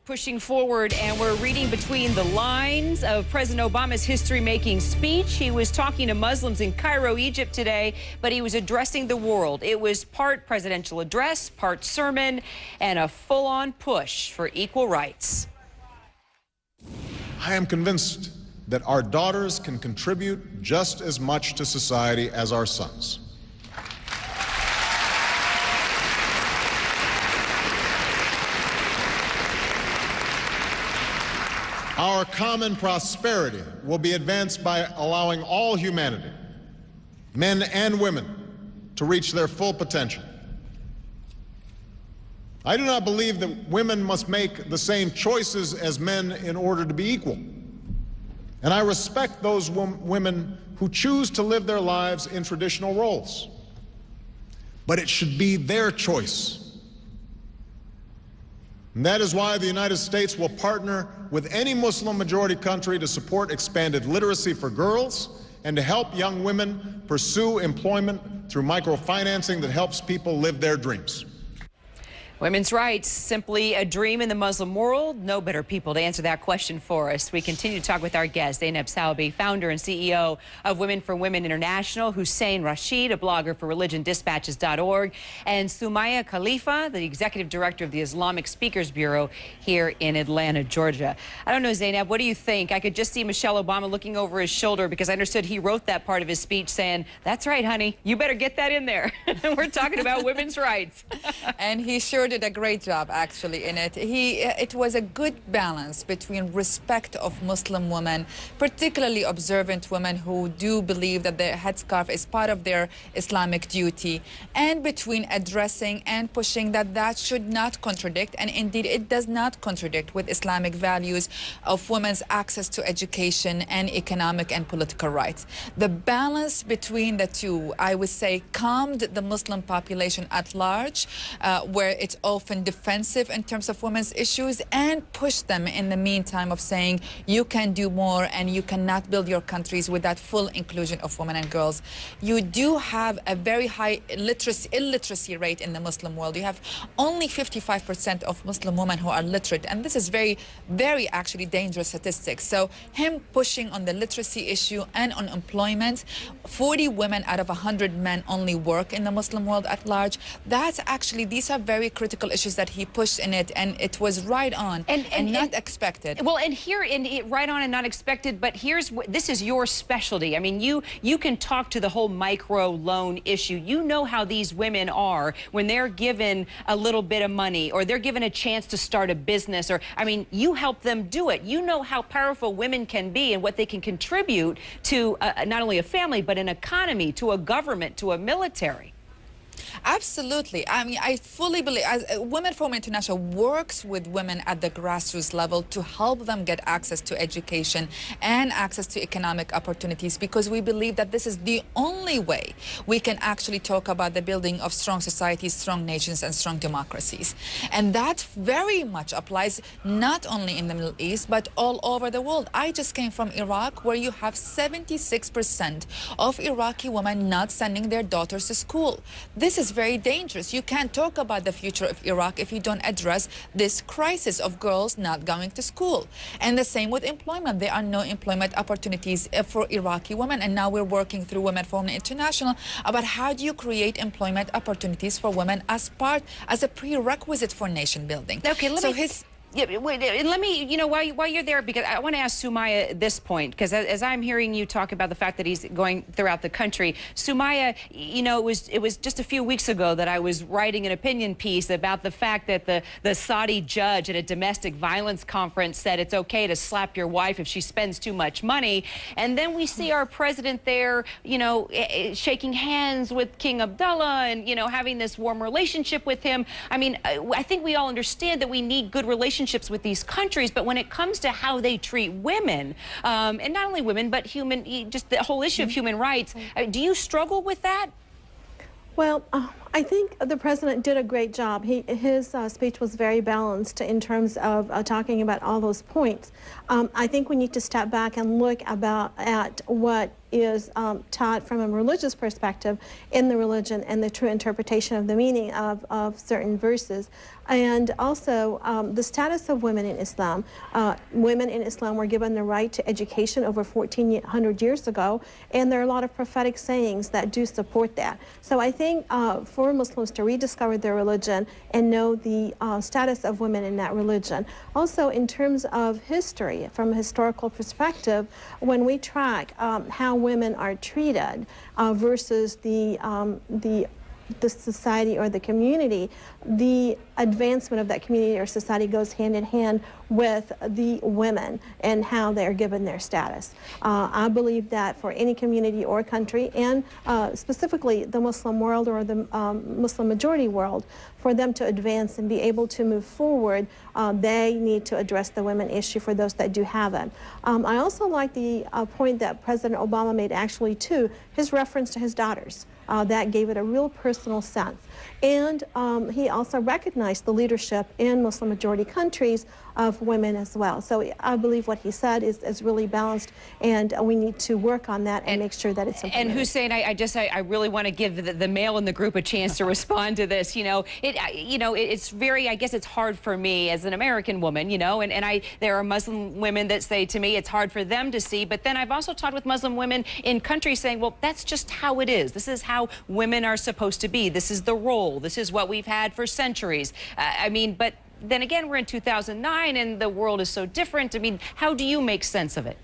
pushing forward, and we're reading between the lines of President Obama's history-making speech. He was talking to Muslims in Cairo, Egypt today, but he was addressing the world. It was part presidential address, part sermon, and a full-on push for equal rights. I am convinced that our daughters can contribute just as much to society as our sons. Our common prosperity will be advanced by allowing all humanity, men and women, to reach their full potential. I do not believe that women must make the same choices as men in order to be equal. And I respect those women who choose to live their lives in traditional roles. But it should be their choice. And that is why the United States will partner with any Muslim majority country to support expanded literacy for girls and to help young women pursue employment through microfinancing that helps people live their dreams. Women's rights, simply a dream in the Muslim world? No better people to answer that question for us. We continue to talk with our guest, Zainab Salbi, founder and CEO of Women for Women International, Hussein Rashid, a blogger for ReligionDispatches.org, and Soumaya Khalifa, the executive director of the Islamic Speakers Bureau here in Atlanta, Georgia. I don't know, Zainab, what do you think? I could just see Michelle Obama looking over his shoulder because I understood he wrote that part of his speech saying, "That's right, honey, you better get that in there." We're talking about women's rights. And he sure did a great job actually in it. It was a good balance between respect of Muslim women, particularly observant women who do believe that the headscarf is part of their Islamic duty, and between addressing and pushing that should not contradict, and indeed it does not contradict, with Islamic values of women's access to education and economic and political rights. The balance between the two, I would say, calmed the Muslim population at large, where it's often defensive in terms of women's issues, and push them in the meantime of saying you can do more and you cannot build your countries without full inclusion of women and girls. You do have a very high illiteracy rate in the Muslim world. You have only 55% of Muslim women who are literate, and this is very, very actually dangerous statistics. So him pushing on the literacy issue and on employment, 40 women out of 100 men only work in the Muslim world at large. That's actually, these are very critical issues that he pushed in it, and it was right on and not expected. Well, and here right on and not expected, but this is your specialty. I mean, you can talk to the whole micro loan issue. You know how these women are when they're given a little bit of money or they're given a chance to start a business, or, I mean, you help them do it. You know how powerful women can be and what they can contribute to not only a family, but an economy, to a government, to a military. Absolutely. I mean, I fully believe Women for Women International works with women at the grassroots level to help them get access to education and access to economic opportunities, because we believe that this is the only way we can actually talk about the building of strong societies, strong nations, and strong democracies. And that very much applies not only in the Middle East, but all over the world. I just came from Iraq, where you have 76% of Iraqi women not sending their daughters to school. This is very dangerous. You can't talk about the future of Iraq if you don't address this crisis of girls not going to school. And the same with employment. There are no employment opportunities for Iraqi women. And now we're working through Women for Women International about how do you create employment opportunities for women as a prerequisite for nation building. Okay, let me, you know, while you're there, because I want to ask Soumaya at this point, because as I'm hearing you talk about the fact that he's going throughout the country, Soumaya, you know, it was just a few weeks ago that I was writing an opinion piece about the fact that the Saudi judge at a domestic violence conference said it's okay to slap your wife if she spends too much money, and then we see our president there, you know, shaking hands with King Abdullah and, you know, having this warm relationship with him. I mean, I think we all understand that we need good relationships with these countries, but when it comes to how they treat women, and not only women, but just the whole issue of human rights, do you struggle with that? Well, I think the president did a great job. His speech was very balanced in terms of talking about all those points. I think we need to step back and look at what is taught from a religious perspective in the religion and the true interpretation of the meaning of certain verses. And also the status of women in Islam. Women in Islam were given the right to education over 1,400 years ago, and there are a lot of prophetic sayings that do support that. So I think for Muslims to rediscover their religion and know the status of women in that religion. Also, in terms of history, from a historical perspective, when we track how women are treated versus the society or the community, the advancement of that community or society goes hand in hand with the women and how they're given their status. I believe that for any community or country, and specifically the Muslim world or the Muslim majority world, for them to advance and be able to move forward, they need to address the women issue for those that do have it. I also like the point that President Obama made actually too, his reference to his daughters. That gave it a real personal sense. And he also recognized the leadership in Muslim majority countries of women as well. So I believe what he said is really balanced, and we need to work on that and make sure that it's implemented. And Hussein, I really want to give the male in the group a chance to respond to this. It's very, I guess it's hard for me as an American woman, and there are Muslim women that say to me it's hard for them to see, but then I've also talked with Muslim women in countries saying, well, that's just how it is. This is how women are supposed to be. This is the role. This is what we've had for centuries. But then again, we're in 2009 and the world is so different. How do you make sense of it?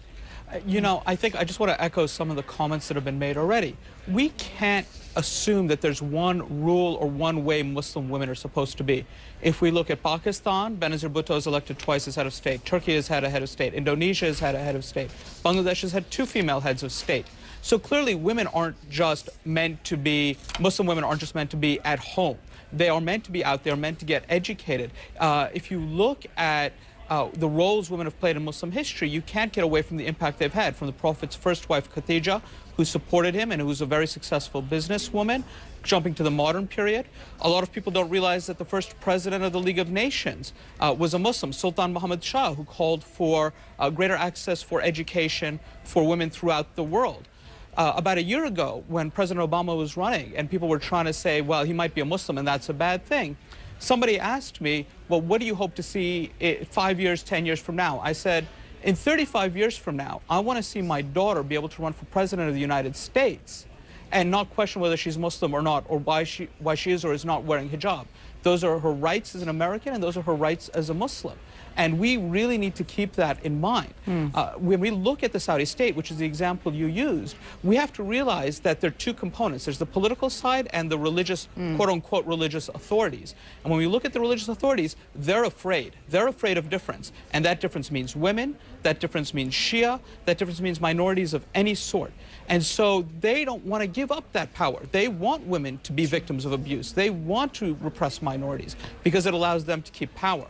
I think I just want to echo some of the comments that have been made already. We can't assume that there's one rule or one way Muslim women are supposed to be. If we look at Pakistan, Benazir Bhutto is elected twice as head of state. Turkey has had a head of state. Indonesia has had a head of state. Bangladesh has had 2 female heads of state. So clearly women aren't just meant to be, Muslim women aren't just meant to be at home. They are meant to be out there, meant to get educated. If you look at the roles women have played in Muslim history, you can't get away from the impact they've had. From the Prophet's first wife, Khadija, who supported him and who was a very successful businesswoman, jumping to the modern period. A lot of people don't realize that the first president of the League of Nations was a Muslim, Sultan Muhammad Shah, who called for greater access for education for women throughout the world. About a year ago, when President Obama was running and people were trying to say, well, he might be a Muslim and that's a bad thing, somebody asked me, well, what do you hope to see 5 years, 10 years from now? I said, in 35 years from now, I want to see my daughter be able to run for president of the United States and not question whether she's Muslim or not, or why she is or is not wearing hijab. Those are her rights as an American, and those are her rights as a Muslim. And we really need to keep that in mind. When we look at the Saudi state, which is the example you used, we have to realize that there are 2 components. There's the political side and the religious, quote-unquote, religious authorities. And when we look at the religious authorities, they're afraid. They're afraid of difference. And that difference means women, that difference means Shia, that difference means minorities of any sort. And so they don't want to give up that power. They want women to be victims of abuse. They want to repress minorities because it allows them to keep power.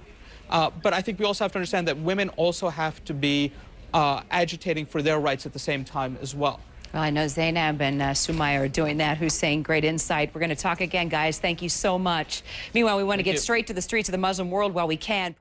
But I think we also have to understand that women also have to be agitating for their rights at the same time as well. Well, I know Zainab and Soumaya are doing that. Hussein, great insight. We're going to talk again, guys. Thank you so much. Meanwhile, we want to get straight to the streets of the Muslim world while we can.